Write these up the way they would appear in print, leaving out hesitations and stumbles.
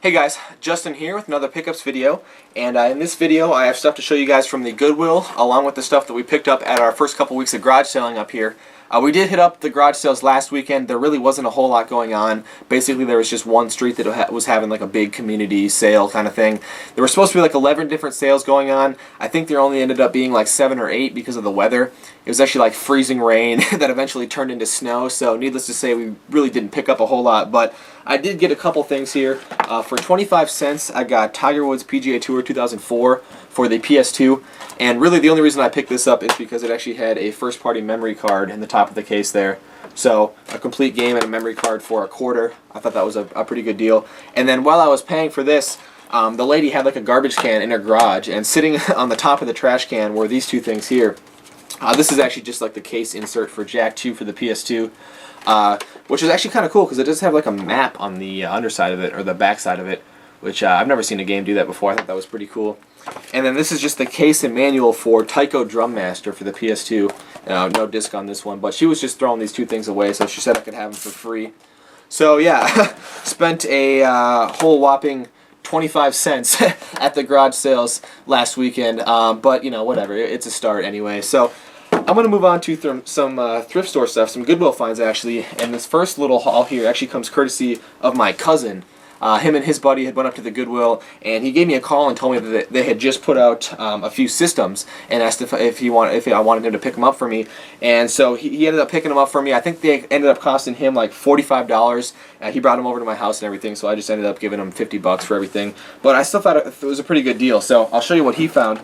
Hey guys, Justin here with another pickups video, and in this video I have stuff to show you guys from the Goodwill along with the stuff that we picked up at our first couple weeks of garage selling up here. We did hit up the garage sales last weekend. There really wasn't a whole lot going on. Basically there was just one street that was having like a big community sale kind of thing. There were supposed to be like 11 different sales going on. I think there only ended up being like 7 or 8 because of the weather. It was actually like freezing rain that eventually turned into snow, so needless to say we really didn't pick up a whole lot, but I did get a couple things here. For 25 cents I got Tiger Woods PGA Tour 2004 for the PS2, and really the only reason I picked this up is because it actually had a first party memory card in the top of the case there. So a complete game and a memory card for $1. I thought that was a pretty good deal. And then while I was paying for this, the lady had like a garbage can in her garage, and sitting on the top of the trash can were these two things here. This is actually just like the case insert for Jack 2 for the PS2, which is actually kind of cool because it does have like a map on the underside of it, or the back side of it, which I've never seen a game do that before. I thought that was pretty cool. And then this is just the case and manual for Tycho Drum Master for the PS2. No disc on this one, but she was just throwing these two things away, so she said I could have them for free. So yeah, spent a whole whopping 25 cents at the garage sales last weekend, but you know, whatever, it's a start anyway. So I'm going to move on to some thrift store stuff, some Goodwill finds actually, and this first little haul here actually comes courtesy of my cousin. Him and his buddy had went up to the Goodwill, and he gave me a call and told me that they had just put out a few systems, and asked if I wanted him to pick them up for me. And so he ended up picking them up for me. I think they ended up costing him like $45. He brought them over to my house and everything, so I just ended up giving him $50 for everything. But I still thought it was a pretty good deal. So I'll show you what he found.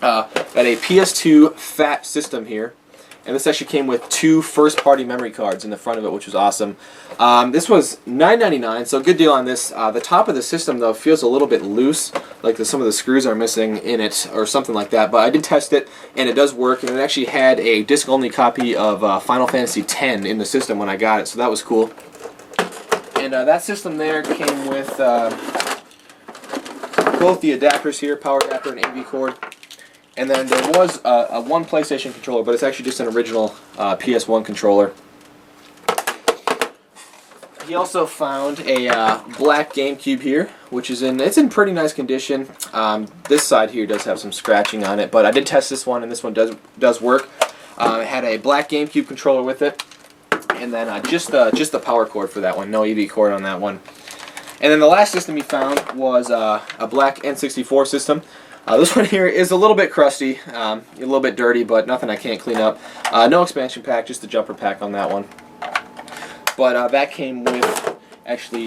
Got a PS2 FAT system here. And this actually came with 2 first-party memory cards in the front of it, which was awesome. This was $9.99, so good deal on this. The top of the system, though, feels a little bit loose, like some of the screws are missing in it or something like that. But I did test it, and it does work. And it actually had a disc-only copy of Final Fantasy X in the system when I got it, so that was cool. And that system there came with both the adapters here, power adapter and AV cord. And then there was one PlayStation controller, but it's actually just an original PS1 controller. He also found a black GameCube here, which is it's in pretty nice condition. This side here does have some scratching on it, but I did test this one, and this one does work. It had a black GameCube controller with it, and then just the power cord for that one, no EV cord on that one. And then the last system he found was a black N64 system. This one here is a little bit crusty, a little bit dirty, but nothing I can't clean up. No expansion pack, just the jumper pack on that one. But that came with, actually,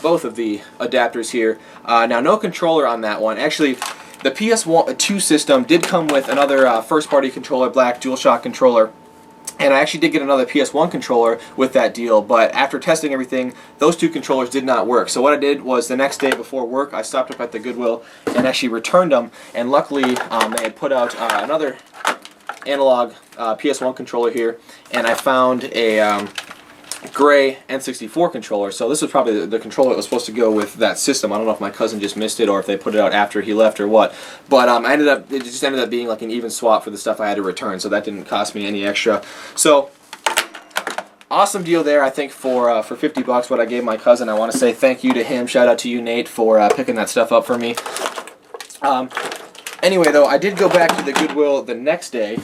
both of the adapters here. Now, no controller on that one. Actually, the PS2 system did come with another first-party controller, black DualShock controller. And I actually did get another PS1 controller with that deal, but after testing everything, those 2 controllers did not work. So what I did was the next day before work, I stopped up at the Goodwill and actually returned them, and luckily they had put out another analog PS1 controller here, and I found a gray N64 controller. So this was probably the controller that was supposed to go with that system. I don't know if my cousin just missed it or if they put it out after he left or what. But it just ended up being like an even swap for the stuff I had to return, so that didn't cost me any extra. So awesome deal there, I think, for $50 what I gave my cousin. I want to say thank you to him. Shout out to you, Nate, for picking that stuff up for me. Anyway, though, I did go back to the Goodwill the next day,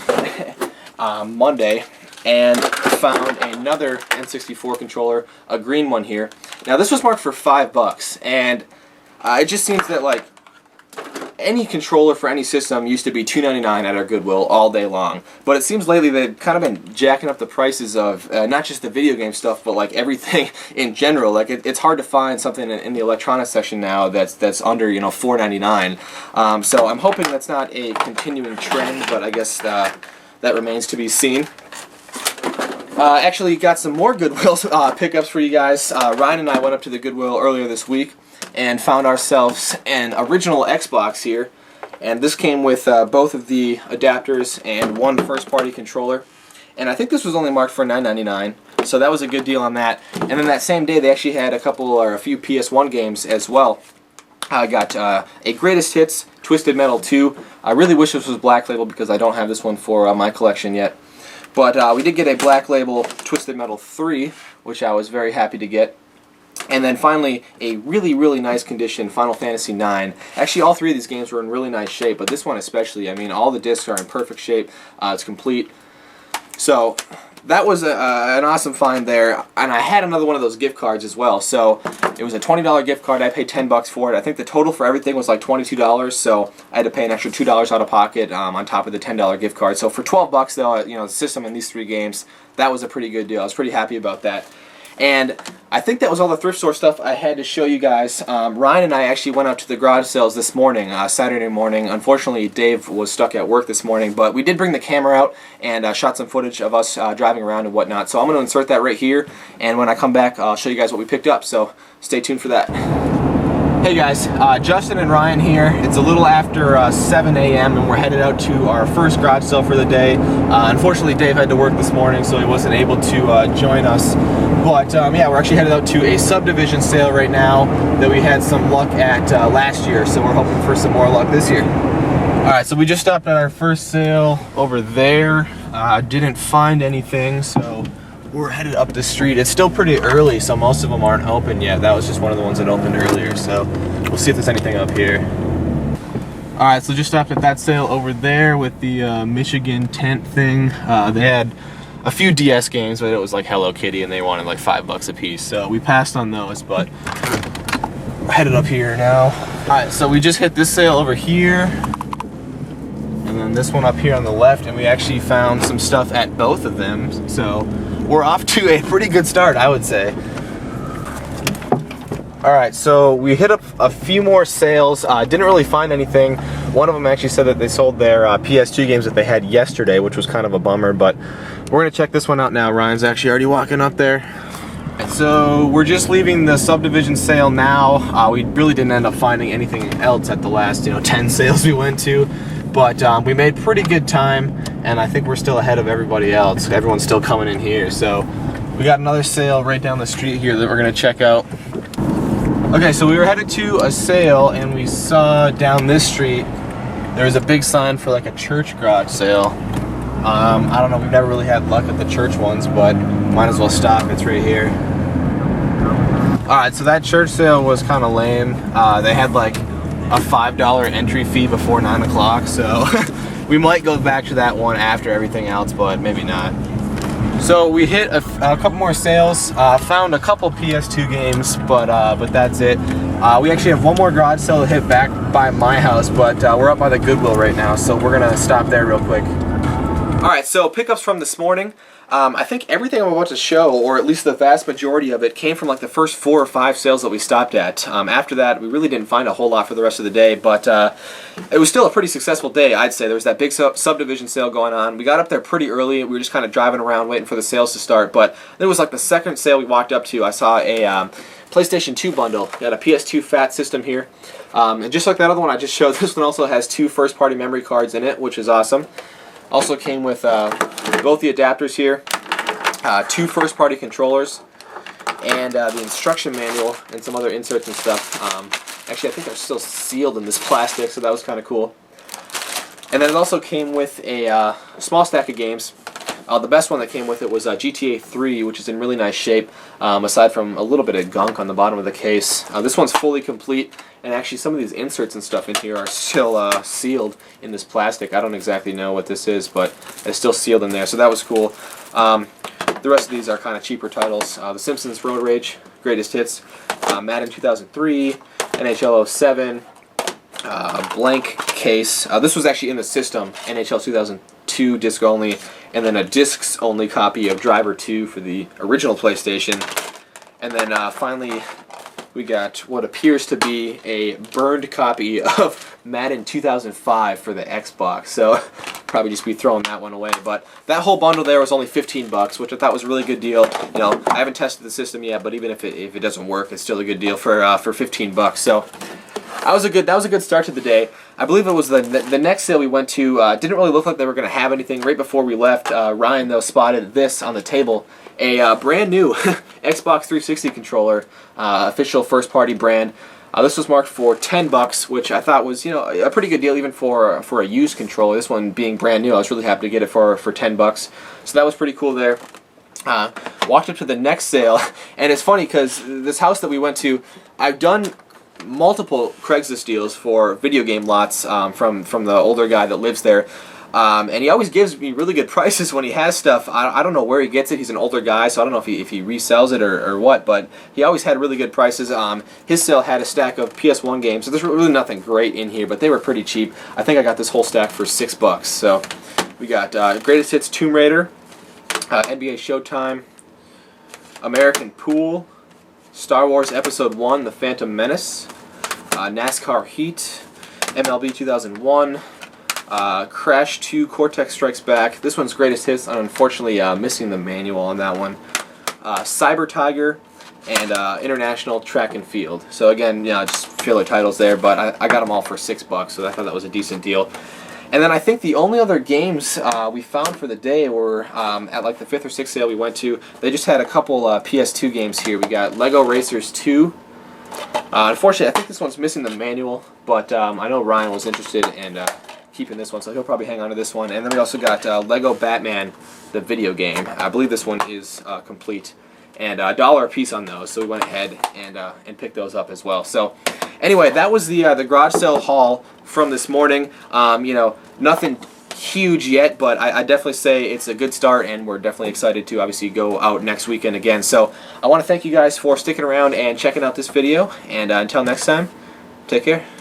Monday, and found another N64 controller, a green one here. Now this was marked for $5, and it just seems that like any controller for any system used to be $2.99 at our Goodwill all day long. But it seems lately they've kind of been jacking up the prices of not just the video game stuff, but like everything in general. Like it's hard to find something in the electronics section now that's under $4.99. So I'm hoping that's not a continuing trend, but I guess that remains to be seen. Actually got some more Goodwill pickups for you guys. Ryan and I went up to the Goodwill earlier this week and found ourselves an original Xbox here. And this came with both of the adapters and one first-party controller. And I think this was only marked for $9.99, so that was a good deal on that. And then that same day they actually had a few PS1 games as well. I got a Greatest Hits, Twisted Metal 2. I really wish this was Black Label because I don't have this one for my collection yet. But we did get a Black Label Twisted Metal 3, which I was very happy to get. And then finally, a really, really nice condition Final Fantasy IX. Actually, all three of these games were in really nice shape, but this one especially. I mean, all the discs are in perfect shape. It's complete. So that was an awesome find there. And I had another one of those gift cards as well. So it was a $20 gift card. I paid $10 for it. I think the total for everything was like $22. So I had to pay an extra $2 out of pocket on top of the $10 gift card. So for $12 though, you know, the system and these three games, that was a pretty good deal. I was pretty happy about that. And I think that was all the thrift store stuff I had to show you guys. Ryan and I actually went out to the garage sales this morning, Saturday morning. Unfortunately, Dave was stuck at work this morning, but we did bring the camera out and shot some footage of us driving around and whatnot. So I'm going to insert that right here, and when I come back, I'll show you guys what we picked up. So stay tuned for that. Hey guys, Justin and Ryan here. It's a little after 7 a.m. and we're headed out to our first garage sale for the day. Unfortunately, Dave had to work this morning, so he wasn't able to join us. But yeah, we're actually headed out to a subdivision sale right now that we had some luck at last year, so we're hoping for some more luck this year. Alright, so we just stopped at our first sale over there. Didn't find anything, so we're headed up the street. It's still pretty early, so most of them aren't open yet. That was just one of the ones that opened earlier, so we'll see if there's anything up here. Alright, so just stopped at that sale over there with the Michigan tent thing. They had a few DS games, but it was like Hello Kitty, and they wanted like $5 a piece, so we passed on those, but we're headed up here now. Alright, so we just hit this sale over here, and then this one up here on the left, and we actually found some stuff at both of them, so we're off to a pretty good start, I would say. Alright, so we hit up a few more sales. Didn't really find anything. One of them actually said that they sold their PS2 games that they had yesterday, which was kind of a bummer, but we're going to check this one out now. Ryan's actually already walking up there. So we're just leaving the subdivision sale now. We really didn't end up finding anything else at the last 10 sales we went to, but we made pretty good time, and I think we're still ahead of everybody else. Everyone's still coming in here, so we got another sale right down the street here that we're going to check out. Okay, so we were headed to a sale, and we saw down this street there was a big sign for like a church garage sale. I don't know, we've never really had luck at the church ones, but might as well stop. It's right here. Alright, so that church sale was kind of lame. They had like a $5 entry fee before 9 o'clock, so we might go back to that one after everything else, but maybe not. So we hit a couple more sales, found a couple PS2 games, but that's it. We actually have one more garage sale to hit back by my house, but we're up by the Goodwill right now, so we're gonna stop there real quick. Alright, so pickups from this morning. I think everything I'm about to show, or at least the vast majority of it, came from like the first 4 or 5 sales that we stopped at. After that, we really didn't find a whole lot for the rest of the day, but it was still a pretty successful day, I'd say. There was that big subdivision sale going on. We got up there pretty early. We were just kind of driving around waiting for the sales to start, but it was like the second sale we walked up to. I saw a PlayStation 2 bundle. Got a PS2 fat system here. And just like that other one I just showed, this one also has 2 first-party memory cards in it, which is awesome. Also came with both the adapters here, 2 first-party controllers, and the instruction manual and some other inserts and stuff. Actually, I think they're still sealed in this plastic, so that was kind of cool. And then it also came with a small stack of games. The best one that came with it was GTA 3, which is in really nice shape, aside from a little bit of gunk on the bottom of the case. This one's fully complete, and actually some of these inserts and stuff in here are still sealed in this plastic. I don't exactly know what this is, but it's still sealed in there, so that was cool. The rest of these are kind of cheaper titles. The Simpsons Road Rage, Greatest Hits, Madden 2003, NHL 07, blank case. This was actually in the system, NHL 2002 disc only, and then a discs only copy of Driver 2 for the original PlayStation. And then finally we got what appears to be a burned copy of Madden 2005 for the Xbox. So probably just be throwing that one away. But that whole bundle there was only $15, which I thought was a really good deal. You know, I haven't tested the system yet, but even if it doesn't work, it's still a good deal for $15. So that was a good start to the day. I believe it was the next sale we went to. Didn't really look like they were going to have anything. Right before we left, Ryan though spotted this on the table, a brand new Xbox 360 controller, official first party brand. This was marked for $10, which I thought was, you know, a pretty good deal even for a used controller. This one being brand new, I was really happy to get it for $10. So that was pretty cool there. Walked up to the next sale, and it's funny because this house that we went to, I've done multiple Craigslist deals for video game lots from the older guy that lives there. And he always gives me really good prices when he has stuff. I don't know where he gets it. He's an older guy, so I don't know if he resells it or what, but he always had really good prices. His sale had a stack of PS1 games, so there's really nothing great in here, but they were pretty cheap. I think I got this whole stack for $6. So we got Greatest Hits Tomb Raider, NBA Showtime, American Pool, Star Wars Episode 1, The Phantom Menace, NASCAR Heat, MLB 2001, Crash 2, Cortex Strikes Back. This one's Greatest Hits. I'm unfortunately missing the manual on that one. Cyber Tiger, and International Track and Field. So again, just filler titles there, but I got them all for $6, so I thought that was a decent deal. And then I think the only other games we found for the day were at like the 5th or 6th sale we went to. They just had a couple PS2 games here. We got Lego Racers 2. Unfortunately, I think this one's missing the manual, but I know Ryan was interested in keeping this one, so he'll probably hang on to this one. And then we also got Lego Batman, the video game. I believe this one is complete. And $1 a piece on those, so we went ahead and picked those up as well. So anyway, that was the garage sale haul from this morning. Nothing huge yet, but I definitely say it's a good start, and we're definitely excited to obviously go out next weekend again. So I want to thank you guys for sticking around and checking out this video, and until next time, take care.